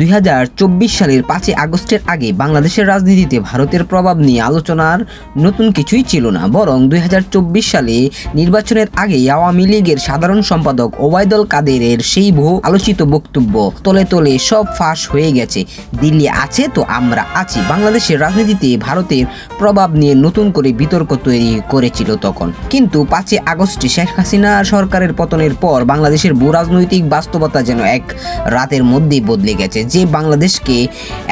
2024 সালের 5 আগস্টের আগে বাংলাদেশের রাজনীতিতে ভারতের প্রভাব নিয়ে আলোচনার নতুন কিছুই ছিল না, বরং 2024 সালে নির্বাচনের আগে আওয়ামী লীগের সাধারণ সম্পাদক ওবায়দুল কাদেরের সেই বহু আলোচিত বক্তব্য তলে তলে সব ফাঁস হয়ে গেছে। দিল্লি আছে তো আমরা আছি বাংলাদেশের রাজনীতিতে ভারতের প্রভাব নিয়ে নতুন করে বিতর্ক তৈরি করেছিল তখন। কিন্তু 5 আগস্টে শেখ হাসিনা সরকারের পতনের পর বাংলাদেশের ভূ রাজনৈতিক বাস্তবতা যেন এক রাতের মধ্যেই বদলে গেছে। যে বাংলাদেশকে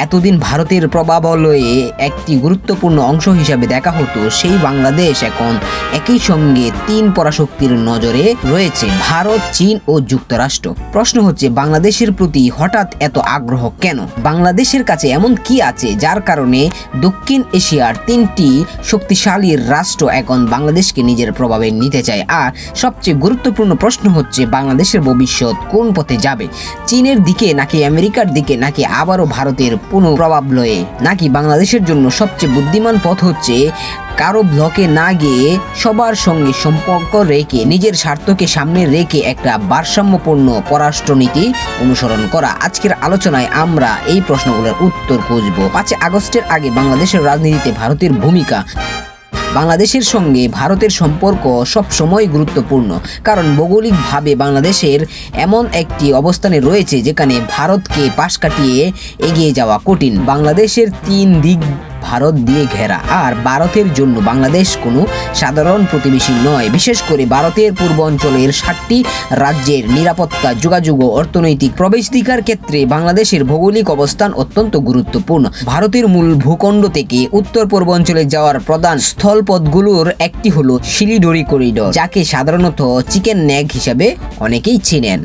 এতদিন ভারতের প্রভাবলয়ে একটি গুরুত্বপূর্ণ অংশ হিসাবে দেখা হতো, সেই বাংলাদেশ এখন একই সঙ্গে 3 পরাশক্তির নজরে রয়েছে, ভারত, চীন ও যুক্তরাষ্ট্র। প্রশ্ন হচ্ছে, বাংলাদেশের প্রতি হঠাৎ এত আগ্রহ কেন? বাংলাদেশের কাছে এমন কি আছে যার কারণে দক্ষিণ এশিয়ার 3টি শক্তিশালী রাষ্ট্র এখন বাংলাদেশকে নিজের প্রভাবে নিতে চায়? আর সবচেয়ে গুরুত্বপূর্ণ প্রশ্ন হচ্ছে, বাংলাদেশের ভবিষ্যৎ কোন পথে যাবে? চীনের দিকে নাকি আমেরিকার দিকে, নাকি আবারও ভারতের পুনঃ প্রভাব লয়ে? নাকি বাংলাদেশের জন্য সবচেয়ে বুদ্ধিমান পথ হচ্ছে কারো ব্লকে না গিয়ে সবার সঙ্গে সম্পর্ক রেখে নিজের স্বার্থকে সামনে রেখে একটা ভারসাম্যপূর্ণ পররাষ্ট্রনীতি অনুসরণ করা? আজকের আলোচনায় আমরা এই প্রশ্নগুলোর উত্তর খুঁজব। 5 আগস্টের আগে বাংলাদেশের রাজনীতিতে ভারতের ভূমিকা। বাংলাদেশের সঙ্গে ভারতের সম্পর্ক সবসময় গুরুত্বপূর্ণ, কারণ ভৌগোলিকভাবে বাংলাদেশের এমন একটি অবস্থানে রয়েছে যেখানে ভারতকে পাশ কাটিয়ে এগিয়ে যাওয়া কঠিন। বাংলাদেশের 3 দিক ভারত দিয়ে ঘেরা, আর ভারতের জন্য বাংলাদেশ কোনো সাধারণ প্রতিবেশী নয়। বিশেষ করে ভারতের পূর্ব অঞ্চলের 7টি রাজ্যের নিরাপত্তা, যোগাযোগ ও অর্থনৈতিক প্রবেশাধিকার ক্ষেত্রে বাংলাদেশের ভৌগোলিক অবস্থান অত্যন্ত গুরুত্বপূর্ণ। ভারতের মূল ভূখণ্ড থেকে উত্তর পূর্বাঞ্চলে যাওয়ার প্রধান স্থলপথগুলোর একটি হলো শিলিগুড়ি করিডোর, যাকে সাধারণত চিকেন নেক হিসাবে অনেকেই চেনেন।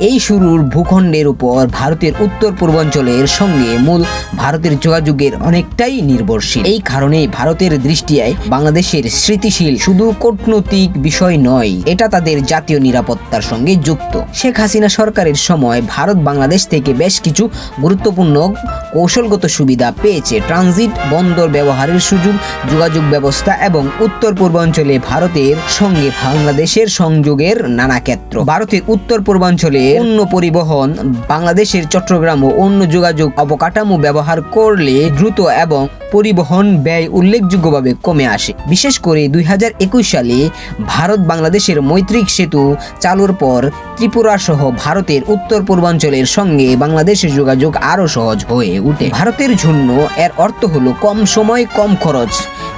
এই শুরুর ভূখণ্ডের উপর ভারতের উত্তর পূর্বাঞ্চলের সঙ্গে মূল ভারতের যোগাযোগের অনেকটাই নির্ভরশীল। এই কারণেই ভারতের দৃষ্টিতে বাংলাদেশের স্থিতিশীল শুধু কূটনৈতিক বিষয় নয়, এটা তাদের জাতীয় নিরাপত্তার সঙ্গে যুক্ত। শেখ হাসিনা সরকারের সময় ভারত বাংলাদেশ থেকে বেশ কিছু গুরুত্বপূর্ণ কৌশলগত সুবিধা পেয়েছে। ট্রানজিট, বন্দর ব্যবহারের সুযোগ, যোগাযোগ ব্যবস্থা এবং উত্তর পূর্বাঞ্চলে ভারতের সঙ্গে বাংলাদেশের সংযোগের নানা ক্ষেত্র। ভারতের উত্তর পূর্বাঞ্চলে অন্য পরিবহন, বাংলাদেশের চট্টগ্রাম ও অন্য যোগাযোগ অবকাঠামো ব্যবহার করলে দ্রুত এবং পরিবহন ব্যয় উল্লেখযোগ্যভাবে কমে আসে। বিশেষ করে 2021 সালে ভারত বাংলাদেশের মৈত্রীক সেতু চালুর পর ত্রিপুরা সহ ভারতের উত্তর পূর্বাঞ্চলের সঙ্গে বাংলাদেশের যোগাযোগ আরও সহজ হয়ে ওঠে। ভারতের জন্য এর অর্থ হলো কম সময়, কম খরচ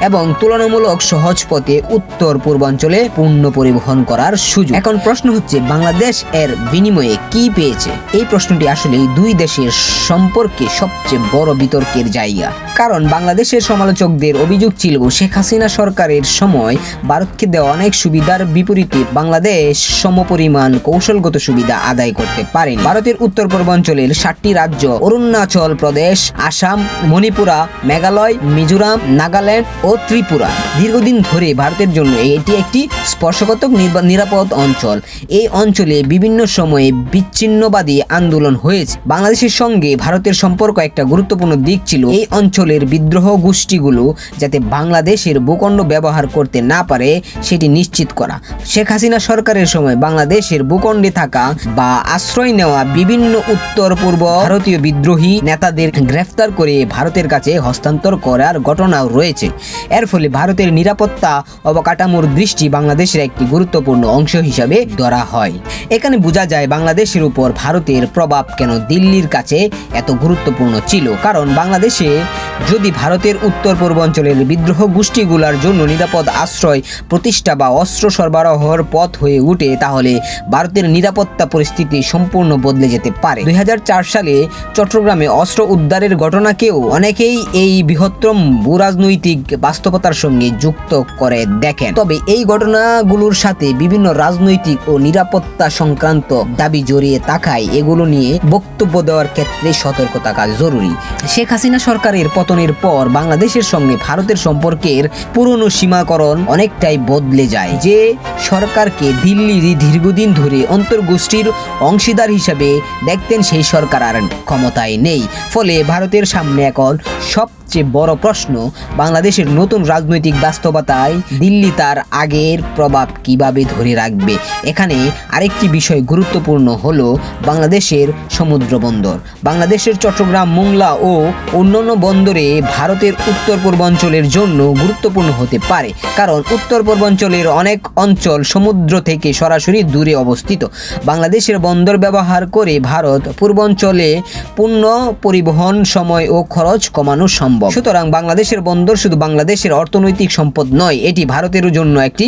এবং তুলনামূলক সহজ পথে উত্তর পূর্বাঞ্চলে পণ্য পরিবহন করার সুযোগ। এখন প্রশ্ন হচ্ছে, বাংলাদেশ এর বিনিময়ে কি পেয়েছে? এই প্রশ্নটি আসলে দুই দেশের সম্পর্কে সবচেয়ে বড় বিতর্কের জায়গা, কারণ বাংলাদেশের সমালোচকদের অভিযোগ ছিল শেখ হাসিনা সরকারের সময় ভারতকে দেওয়া অনেক সুবিধার বিপরীতে বাংলাদেশ সমপরিমাণ কৌশলগত সুবিধা আদায় করতে পারেনি। ভারতের উত্তর পূর্বাঞ্চলের 7টি রাজ্য অরুণাচল প্রদেশ, আসাম, মণিপুরা, মেঘালয়, মিজোরাম, নাগাল্যান্ড ও ত্রিপুরা দীর্ঘদিন ধরে ভারতের জন্য এটি একটি স্পর্শকাতর নিরাপদ অঞ্চল। এই অঞ্চলে বিভিন্ন সময়ে বিচ্ছিন্নবাদী আন্দোলন হয়েছে। বাংলাদেশের সঙ্গে ভারতের সম্পর্ক একটা গুরুত্বপূর্ণ দিক ছিল এই অঞ্চলের বিদ্রোহ গোষ্ঠীগুলো যাতে বাংলাদেশের ভূখণ্ড ব্যবহার করতে না পারে সেটি নিশ্চিত করা। শেখ হাসিনা সরকারের সময় বাংলাদেশের ভূখণ্ডে থাকা বা আশ্রয় নেওয়া বিভিন্ন উত্তর পূর্ব ভারতীয় বিদ্রোহী নেতাদের গ্রেফতার করে ভারতের কাছে হস্তান্তর করার ঘটনাও রয়েছে। এর ফলে ভারতের নিরাপত্তা অবকাঠামোর দৃষ্টি বাংলাদেশের একটি গুরুত্বপূর্ণ অংশ হিসাবে ধরা হয়। এখানে বোঝা যায় বাংলাদেশের উপর ভারতের প্রভাব কেন দিল্লির কাছে এত গুরুত্বপূর্ণ ছিল, কারণ বাংলাদেশে যদি ভারতের উত্তর পূর্বাঞ্চলের বিদ্রোহ গোষ্ঠীগুলোর জন্য নিরাপদ আশ্রয় প্রতিষ্ঠা বা অস্ত্র সরবরাহের পথ হয়ে ওঠে, তাহলে ভারতের নিরাপত্তা পরিস্থিতি সম্পূর্ণ বদলে যেতে পারে। 2004 সালে চট্টগ্রামে অস্ত্র উদ্ধারের ঘটনাকেও অনেকেই এই বৃহত্তম ভূরাজনৈতিক বাস্তবতার সঙ্গে যুক্ত করে দেখেন। তবে এই ঘটনাগুলোর সাথে বিভিন্ন রাজনৈতিক ও নিরাপত্তা সংক্রান্ত দাবি জড়িয়ে থাকায় এগুলো নিয়ে বক্তব্য দেওয়ার ক্ষেত্রে সতর্ক থাকা জরুরি। শেখ হাসিনা সরকারের পতনের পর বাংলাদেশের সঙ্গে ভারতের সম্পর্কের পুরনো সীমাকরণ অনেকটাই বদলে যায়। যে সরকারকে দিল্লি দীর্ঘদিন ধরে অন্তর্গোষ্ঠীর অংশীদার হিসাবে দেখতেন, সেই সরকার আর ক্ষমতায় নেই। ফলে ভারতের সামনে এখন সব সবচেয়ে বড় প্রশ্ন, বাংলাদেশের নতুন রাজনৈতিক বাস্তবতায় দিল্লি তার আগের প্রভাব কিভাবে ধরে রাখবে। এখানে আরেকটি বিষয় গুরুত্বপূর্ণ হলো বাংলাদেশের সমুদ্র বন্দর। বাংলাদেশের চট্টগ্রাম, মোংলা ও অন্যান্য বন্দরে ভারতের উত্তর পূর্বাঞ্চলের জন্য গুরুত্বপূর্ণ হতে পারে, কারণ উত্তর পূর্বাঞ্চলের অনেক অঞ্চল সমুদ্র থেকে সরাসরি দূরে অবস্থিত। বাংলাদেশের বন্দর ব্যবহার করে ভারত পূর্বাঞ্চলে পণ্য পরিবহন, সময় ও খরচ কমানো সম্ভব। সুতরাং বাংলাদেশের বন্দর শুধু বাংলাদেশের অর্থনৈতিক সম্পদ নয়, এটি ভারতের জন্য একটি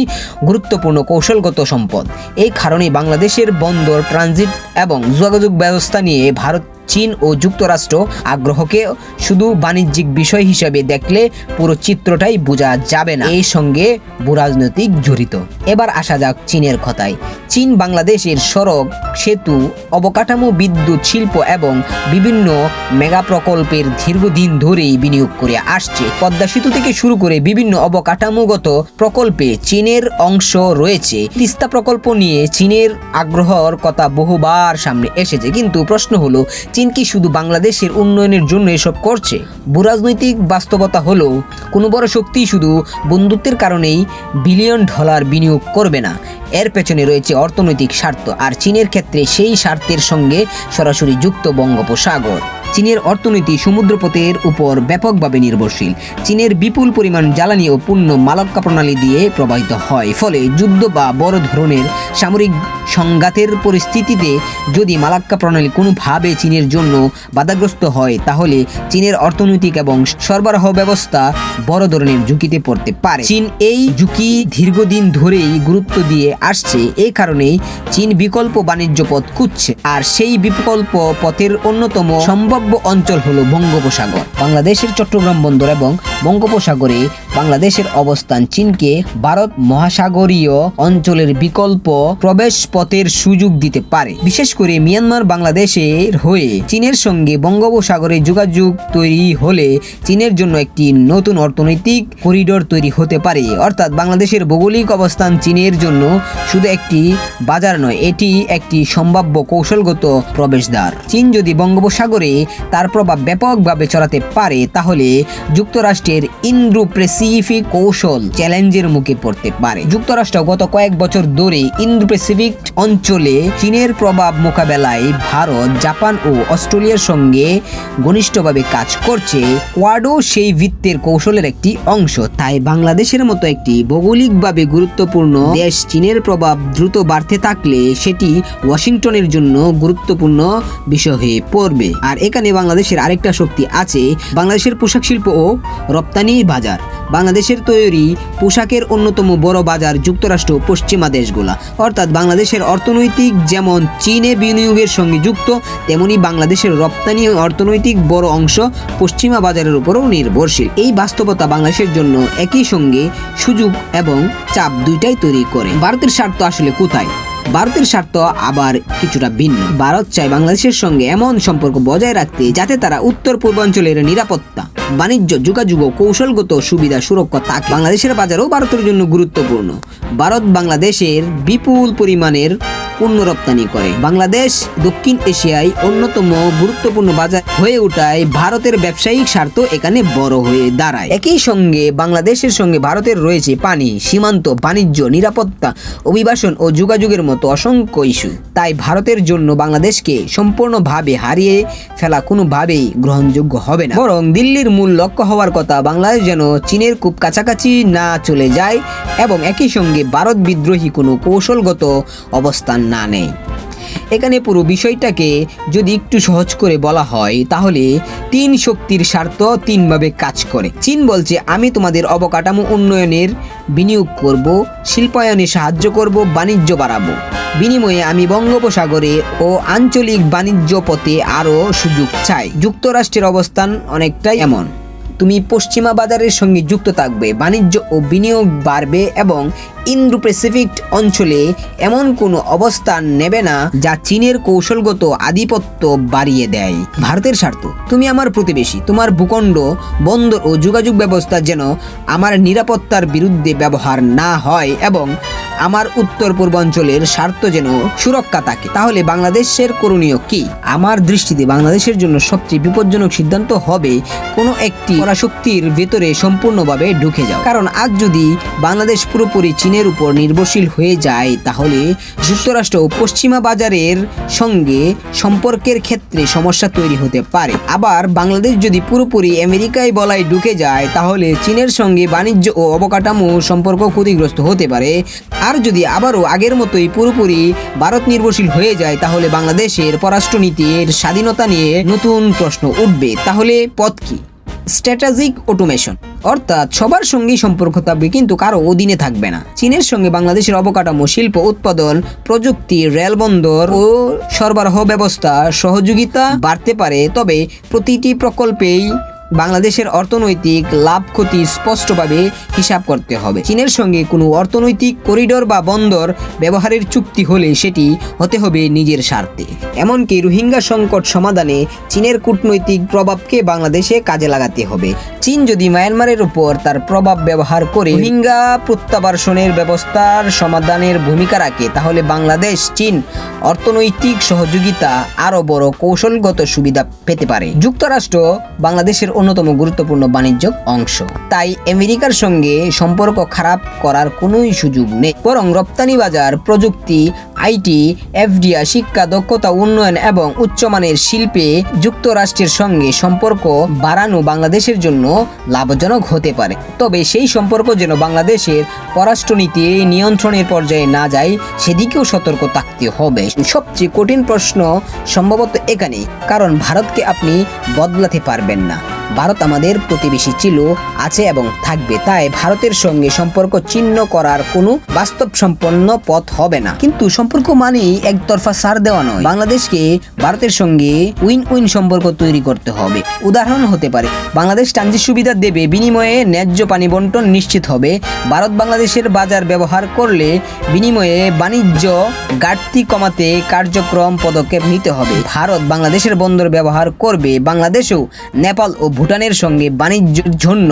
গুরুত্বপূর্ণ কৌশলগত সম্পদ। এই কারণেই বাংলাদেশের বন্দর, ট্রানজিট এবং যোগাযোগ ব্যবস্থা নিয়ে ভারত, চীন ও যুক্তরাষ্ট্র আগ্রহকে শুধু বাণিজ্যিক বিষয় হিসেবে দেখলে পুরো চিত্রটাই বোঝা যাবে না, এই সঙ্গে ভূরাজনৈতিক জড়িত। এবার আসা যাক চীনের কথায়। চীন বাংলাদেশের সড়ক, সেতু, অবকাঠামো, বিদ্যুৎ, শিল্প এবং বিভিন্ন মেগা প্রকল্পের দীর্ঘদিন ধরেই বিনিয়োগ করে আসছে। পদ্মা সেতু থেকে শুরু করে বিভিন্ন অবকাঠামোগত প্রকল্পে চীনের অংশ রয়েছে। তিস্তা প্রকল্প নিয়ে চীনের আগ্রহের কথা বহুবার সামনে এসেছে, কিন্তু প্রশ্ন হলো, চীন কি শুধু বাংলাদেশের উন্নয়নের জন্য এসব করছে? ভূরাজনৈতিক বাস্তবতা হলো, কোনো বড় শক্তি শুধু বন্ধুত্বের কারণেই বিলিয়ন ডলার বিনিয়োগ করবে না। এর পেছনে রয়েছে অর্থনৈতিক স্বার্থ, আর চীনের ক্ষেত্রে সেই স্বার্থের সঙ্গে সরাসরি যুক্ত বঙ্গোপসাগর। চীনের অর্থনীতি সমুদ্রপথের উপর ব্যাপকভাবে নির্ভরশীল। চীনের বিপুল পরিমাণ জ্বালানি ও পণ্য মালাক্কা প্রণালী দিয়ে প্রবাহিত হয়, ফলে যুদ্ধ বা বড় ধরনের সামরিক সংঘাতের পরিস্থিতিতে যদি মালাক্কা প্রণালী কোনোভাবে চীনের জন্য বাধাগ্রস্ত হয়, তাহলে চীনের অর্থনৈতিক এবং সরবরাহ ব্যবস্থা বড় ধরনের ঝুঁকিতে পড়তে পারে। চীন এই ঝুঁকি দীর্ঘদিন ধরেই গুরুত্ব দিয়ে আসছে। এই কারণেই চীন বিকল্প বাণিজ্য পথ খুঁজছে, আর সেই বিকল্প পথের অন্যতম সম্ভাব্য অঞ্চল হলো বঙ্গোপসাগর। বাংলাদেশের চট্টগ্রাম বন্দর এবং বঙ্গোপসাগরে বাংলাদেশের অবস্থান চীনকে ভারত মহাসাগরীয় অঞ্চলের বিকল্প প্রবেশ পথের সুযোগ দিতে পারে। বিশেষ করে মিয়ানমার বাংলাদেশের হয়ে চীনের সঙ্গে বঙ্গোপসাগরে যোগাযোগ তৈরি হলে চীনের জন্য একটি নতুন অর্থনৈতিক করিডোর তৈরি হতে পারে। অর্থাৎ বাংলাদেশের ভৌগোলিক অবস্থান চীনের জন্য শুধু একটি বাজার নয়, এটি একটি সম্ভাব্য কৌশলগত প্রবেশদ্বার। চীন যদি বঙ্গোপসাগরে তার প্রভাব ব্যাপকভাবে ছড়াতে পারে, তাহলে যুক্তরাষ্ট্রের ইন্দো প্যাসিফিক কৌশল চ্যালেঞ্জের মুখে পড়তে পারে। যুক্তরাষ্ট্র গত কয়েক বছর ধরে ইন্দো প্যাসিফিক অঞ্চলে চীনের প্রভাব মোকাবেলায় ভারত, জাপান ও অস্ট্রেলিয়ার সঙ্গে ঘনিষ্ঠভাবে কাজ করছে। কোয়াডও সেই ভিত্তির কৌশলের একটি অংশ। তাই বাংলাদেশের মতো একটি ভৌগোলিকভাবে গুরুত্বপূর্ণ দেশ চীনের প্রভাব দ্রুত বাড়তে থাকলে সেটি ওয়াশিংটনের জন্য গুরুত্বপূর্ণ বিষয় হয়ে পড়বে। আর এখানে বাংলাদেশের আরেকটা শক্তি আছে, বাংলাদেশের পোশাক শিল্প ও রপ্তানি বাজার। বাংলাদেশের তৈরি পোশাকের অন্যতম বড় বাজার যুক্তরাষ্ট্র ও পশ্চিমা দেশগুলা। অর্থাৎ বাংলাদেশের অর্থনৈতিক যেমন চীনে বিনিয়োগের সঙ্গে যুক্ত, তেমনি বাংলাদেশের রপ্তানি ও অর্থনৈতিক বড় অংশ পশ্চিমা বাজারের উপরও নির্ভরশীল। এই বাস্তবতা বাংলাদেশের জন্য একই সঙ্গে সুযোগ এবং চাপ দুইটাই তৈরি করে। ভারতের স্বার্থ আসলে কোথায়? ভারতের স্বার্থ আবার কিছুটা ভিন্ন। ভারত চায় বাংলাদেশের সঙ্গে এমন সম্পর্ক বজায় রাখতে যাতে তারা উত্তর পূর্বাঞ্চলের নিরাপত্তা, বাণিজ্য, যোগাযোগ ও কৌশলগত সুবিধা সুরক্ষা থাকে। বাংলাদেশের বাজারও ভারতের জন্য গুরুত্বপূর্ণ। ভারত বাংলাদেশের বিপুল পরিমাণের পণ্য রপ্তানি করে। বাংলাদেশ দক্ষিণ এশিয়ায় অন্যতম গুরুত্বপূর্ণ বাজার হয়ে ওঠায় ভারতের ব্যবসায়িক স্বার্থ এখানে বড় হয়ে দাঁড়ায়। একই সঙ্গে বাংলাদেশের সঙ্গে ভারতের রয়েছে পানি, সীমান্ত, বাণিজ্য, নিরাপত্তা, অভিবাসন ও যোগাযোগের মতো অসংখ্য ইস্যু। তাই ভারতের জন্য বাংলাদেশকে সম্পূর্ণভাবে হারিয়ে ফেলা কোনোভাবেই গ্রহণযোগ্য হবে না। বরং দিল্লির মূল লক্ষ্য হওয়ার কথা বাংলাদেশ যেন চীনের খুব কাছাকাছি না চলে যায় এবং একই সঙ্গে ভারত বিদ্রোহী কোনো কৌশলগত অবস্থান না নেই। এখানে পুরো বিষয়টাকে যদি একটু সহজ করে বলা হয়, তাহলে তিন শক্তির স্বার্থ তিনভাবে কাজ করে। চীন বলছে, আমি তোমাদের অবকাঠামো উন্নয়নের বিনিয়োগ করব, শিল্পায়নে সাহায্য করব, বাণিজ্য বাড়াবো। বিনিময়ে আমি বঙ্গোপসাগরে ও আঞ্চলিক বাণিজ্য পথে আরও সুযোগ চাই। যুক্তরাষ্ট্রের অবস্থান অনেকটাই এমন। তুমি পশ্চিমা বাজারের সঙ্গে যুক্ত থাকবে, বাণিজ্য ও বিনিয়োগ বাড়বে এবং ইন্দো প্যাসিফিক অঞ্চলে এমন কোনো অবস্থান নেবে না যা চীনের কৌশলগত আধিপত্য বাড়িয়ে দেয়। ভারতের স্বার্থ, তুমি আমার প্রতিবেশী, তোমার ভূখণ্ড, বন্দর ও যোগাযোগ ব্যবস্থা যেন আমার নিরাপত্তার বিরুদ্ধে ব্যবহার না হয় এবং আমার উত্তর পূর্বাঞ্চলের স্বার্থ যেন সুরক্ষা থাকে। তাহলে বাংলাদেশের করণীয় কি? আমার দৃষ্টিতে বাংলাদেশের জন্য সবচেয়ে বিপজ্জনক সিদ্ধান্ত হবে কোনো একটি পরাশক্তির ভেতরে সম্পূর্ণভাবে ঢুকে যাও। কারণ আজ যদি বাংলাদেশ পুরোপুরি চীনের উপর নির্ভরশীল হয়ে যায়, তাহলে যুক্তরাষ্ট্র ও পশ্চিমা বাজারের সঙ্গে সম্পর্কের ক্ষেত্রে সমস্যা তৈরি হতে পারে। আবার বাংলাদেশ যদি পুরোপুরি আমেরিকায় বলায় ঢুকে যায়, তাহলে চীনের সঙ্গে বাণিজ্য ও অবকাঠামো সম্পর্ক ক্ষতিগ্রস্ত হতে পারে। আর যদি আবারও আগের মতোই পুরোপুরি ভারত নির্ভরশীল হয়ে যায়, তাহলে বাংলাদেশের পররাষ্ট্রনীতির স্বাধীনতা নিয়ে নতুন প্রশ্ন উঠবে। তাহলে পথ কি? স্ট্র্যাটেজিক অটোমেশন, অর্থাৎ সবার সঙ্গেই সম্পর্ক থাকবে কিন্তু কারো অধীনে থাকবে না। চীনের সঙ্গে বাংলাদেশের অবকাঠামো, শিল্প উৎপাদন, প্রযুক্তি, রেলবন্দর ও সরবরাহ ব্যবস্থা সহযোগিতা বাড়তে পারে, তবে প্রতিটি প্রকল্পেই বাংলাদেশের অর্থনৈতিক লাভ ক্ষতি স্পষ্টভাবে হিসাব করতে হবে। চীনের সঙ্গে কোনো অর্থনৈতিক করিডোর বা বন্দর ব্যবহারের চুক্তি হলে সেটি হতে হবে নিজের স্বার্থে। এমনকি রোহিঙ্গা সংকট সমাধানে চীনের কূটনৈতিক প্রভাবকে বাংলাদেশে কাজে লাগাতে হবে। চীন যদি মায়ানমারের উপর তার প্রভাব ব্যবহার করে রোহিঙ্গা প্রত্যাবাসনের ব্যবস্থার সমাধানের ভূমিকা রাখে, তাহলে বাংলাদেশ চীন অর্থনৈতিক সহযোগিতা আরও বড় কৌশলগত সুবিধা পেতে পারে। যুক্তরাষ্ট্র বাংলাদেশের অন্যতম গুরুত্বপূর্ণ বাণিজ্য অংশ, তাই আমেরিকার সঙ্গে সম্পর্ক খারাপ করার কোনোই সুযোগ নেই। বরং রপ্তানি বাজার, প্রযুক্তি, আইটি, এফডিআই, শিক্ষা, দক্ষতা উন্নয়ন এবং উচ্চমানের শিল্পে যুক্তরাষ্ট্রের সঙ্গে সম্পর্ক বাড়ানো বাংলাদেশের জন্য লাভজনক হতে পারে। তবে সেই সম্পর্ক যেন বাংলাদেশের পররাষ্ট্রনীতি নিয়ন্ত্রণের পর্যায়ে না যায়, সেদিকেও সতর্ক থাকতে হবে। সবচেয়ে কঠিন প্রশ্ন সম্ভবত এখানেই, কারণ ভারতকে আপনি বদলাতে পারবেন না। ভারত আমাদের প্রতিবেশী ছিল, আছে এবং থাকবে। তাই ভারতের সঙ্গে সম্পর্ক ছিন্ন করার কোনো বাস্তবসম্পন্ন পথ হবে না। কিন্তু সম্পর্ক মানেই একতরফা ছাড় দেওয়া নয়। বাংলাদেশকে ভারতের সঙ্গে উইন উইন সম্পর্ক তৈরি করতে হবে। উদাহরণ হতে পারে, বাংলাদেশ ট্রানজিট সুবিধা দেবে, বিনিময়ে ন্যায্য পানি বন্টন নিশ্চিত হবে। ভারত বাংলাদেশের বাজার ব্যবহার করলে বিনিময়ে বাণিজ্য ঘাটতি কমাতে কার্যক্রম পদক্ষেপ নিতে হবে। ভারত বাংলাদেশের বন্দর ব্যবহার করবে, বাংলাদেশও নেপাল ও ভুটানের সঙ্গে বাণিজ্যের জন্য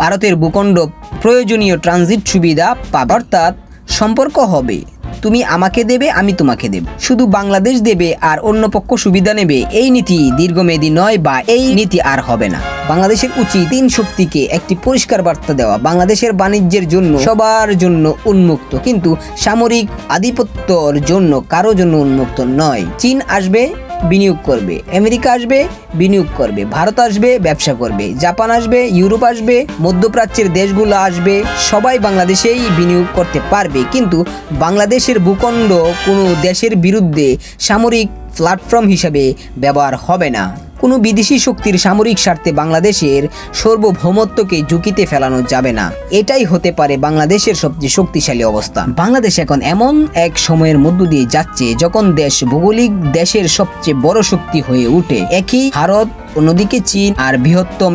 ভারতের ভূখণ্ড প্রয়োজনীয় ট্রানজিট সুবিধা পাবে। অর্থাৎ সম্পর্ক হবে তুমি আমাকে দেবে, আমি তোমাকে দেব। শুধু বাংলাদেশ দেবে আর অন্য পক্ষ সুবিধা নেবে, এই নীতি দীর্ঘমেয়াদী নয়, বা এই নীতি আর হবে না। বাংলাদেশের উচিত তিন শক্তিকে একটি পরিষ্কার বার্তা দেওয়া: বাংলাদেশের বাণিজ্যের জন্য সবার জন্য উন্মুক্ত, কিন্তু সামরিক আধিপত্যর জন্য কারো জন্য উন্মুক্ত নয়। চীন আসবে, বিনিয়োগ করবে, আমেরিকা আসবে, বিনিয়োগ করবে, ভারত আসবে, ব্যবসা করবে, জাপান আসবে, ইউরোপ আসবে, মধ্যপ্রাচ্যের দেশগুলো আসবে, সবাই বাংলাদেশেই বিনিয়োগ করতে পারবে। কিন্তু বাংলাদেশের ভূখণ্ড কোনো দেশের বিরুদ্ধে সামরিক প্ল্যাটফর্ম হিসেবে ব্যবহার হবে না। কোনো বিদেশি শক্তির সামরিক স্বার্থে বাংলাদেশের সার্বভৌমত্বকে ঝুঁকিতে ফেলানো যাবে না। এটাই হতে পারে বাংলাদেশের সবচেয়ে শক্তিশালী অবস্থান। বাংলাদেশ এখন এমন এক সময়ের মধ্য দিয়ে যাচ্ছে যখন দেশ ভৌগোলিক দেশের সবচেয়ে বড় শক্তি হয়ে ওঠে। একই ভারত, অন্যদিকে চীন, আর বৃহত্তম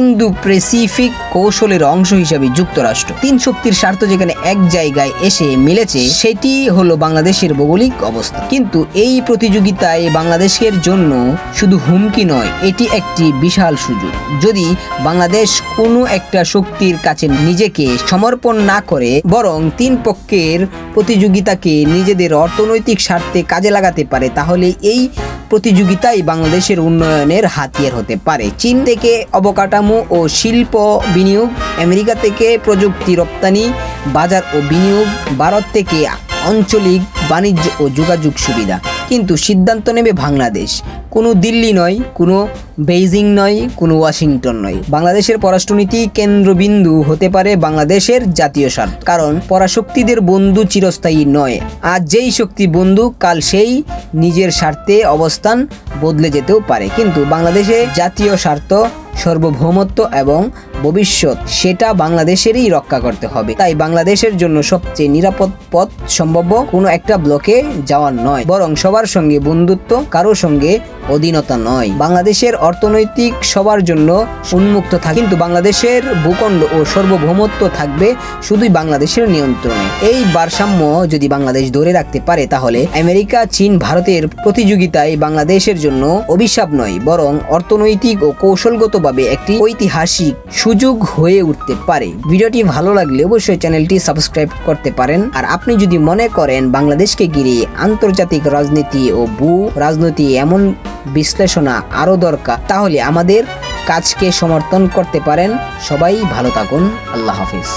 ইন্দো প্যাসিফিক কৌশলের অংশ হিসেবে যুক্তরাষ্ট্র। তিন শক্তির স্বার্থ যেখানে এক জায়গায় এসে মিলেছে, সেটি হলো বাংলাদেশের ভৌগোলিক অবস্থা। কিন্তু এই প্রতিযোগিতায় বাংলাদেশের জন্য শুধু হুমকি নয়, এটি একটি বিশাল সুযোগ। যদি বাংলাদেশ কোনো একটা শক্তির কাছে নিজেকে সমর্পণ না করে, বরং তিন পক্ষের প্রতিযোগিতাকে নিজেদের অর্থনৈতিক স্বার্থে কাজে লাগাতে পারে, তাহলে এই প্রতিযোগিতাই বাংলাদেশের উন্নয়নের হাতিয়ার হতে পারে। চীন থেকে অবকাঠামো ও শিল্প বিনিয়োগ, আমেরিকা থেকে প্রযুক্তি রপ্তানি, বাজার ও বিনিয়োগ, ভারত থেকে আঞ্চলিক বাণিজ্য ও যোগাযোগ সুবিধা। কিন্তু সিদ্ধান্ত নেবে বাংলাদেশ, কোনো দিল্লি নয়, কোনো বেইজিং নয়, কোনো ওয়াশিংটন নয়। বাংলাদেশের পররাষ্ট্রনীতি কেন্দ্রবিন্দু হতে পারে বাংলাদেশের জাতীয় স্বার্থ। কারণ পরাশক্তিদের বন্ধু চিরস্থায়ী নয়। আজ যেই শক্তি বন্ধু, কাল সেই নিজের স্বার্থে অবস্থান বদলে যেতেও পারে। কিন্তু বাংলাদেশের জাতীয় স্বার্থ, সার্বভৌমত্ব এবং ভবিষ্যৎ, সেটা বাংলাদেশেরই রক্ষা করতে হবে। তাই বাংলাদেশের জন্য সবচেয়ে নিরাপদ পথ সম্ভাব্য কোনো একটা ব্লকে যাওয়া নয়, বরং সবার সঙ্গে বন্ধুত্ব, কারো সঙ্গে অধীনতা নয়। বাংলাদেশের অর্থনৈতিক সবার জন্য উন্মুক্ত থাকে, কিন্তু বাংলাদেশের ভূখণ্ড ও সার্বভৌমত্ব থাকবে শুধুই বাংলাদেশের নিয়ন্ত্রণে। এই ভারসাম্য যদি বাংলাদেশ ধরে রাখতে পারে, তাহলে আমেরিকা, চীন, ভারতের প্রতিযোগিতায় বাংলাদেশের জন্য অভিশাপ নয়, বরং অর্থনৈতিক ও কৌশলগতভাবে একটি ঐতিহাসিক সুযোগ হয়ে উঠতে পারে। ভিডিওটি ভালো লাগলে অবশ্যই চ্যানেলটি সাবস্ক্রাইব করতে পারেন। আর আপনি যদি মনে করেন বাংলাদেশকে ঘিরে আন্তর্জাতিক রাজনীতি ও ভূ রাজনীতি এমন বিশ্লেষণা আরও দরকার, তাহলে আমাদের কাজকে সমর্থন করতে পারেন। সবাই ভালো থাকুন। আল্লাহ হাফিজ।